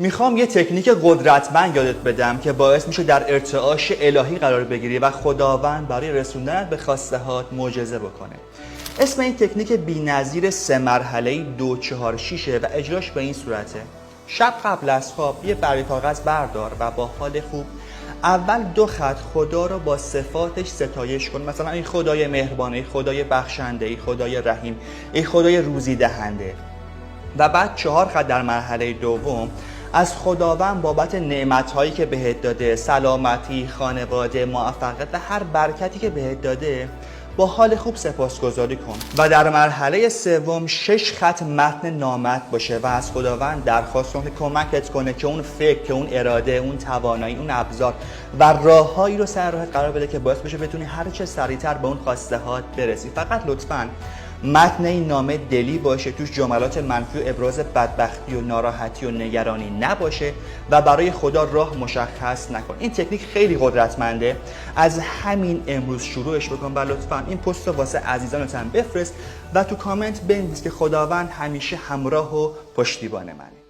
میخوام یه تکنیک قدرتمند یادت بدم که باعث میشه در ارتعاش الهی قرار بگیری و خداوند برای رسوندنت به خواسته هات معجزه بکنه. اسم این تکنیک بی‌نظیر 3 مرحله‌ای 2 4 6 و اجراش به این صورته. شب قبل از خواب یه برگ کاغذ بردار و با حال خوب اول 2 خط خدا رو با صفاتش ستایش کن. مثلا ای خدای مهربان، ای خدای بخشنده، ای خدای رحیم، ای خدای روزی دهنده. و بعد 4 خط در مرحله دوم از خداوند بابت نعمت‌هایی که بهت داده، سلامتی، خانواده، موفقیت و هر برکتی که بهت داده با حال خوب سپاسگزاری کن. و در مرحله سوم 6 خط متن نامت باشه و از خداوند درخواست کن که کمکت کنه که اون فکر، که اون اراده، اون توانایی، اون ابزار و راههایی رو سر راهت قرار بده که باعث بشه بتونی هر چه سریعتر به اون خواسته هات برسی. فقط لطفاً متن این نامه دلی باشه، توش جملات منفی و ابراز بدبختی و ناراحتی و نگرانی نباشه و برای خدا راه مشخص نکن. این تکنیک خیلی قدرتمنده، از همین امروز شروعش بکن و لطفاً این پست رو واسه عزیزانت هم بفرست و تو کامنت بنویس که خداوند همیشه همراه و پشتیبان منه.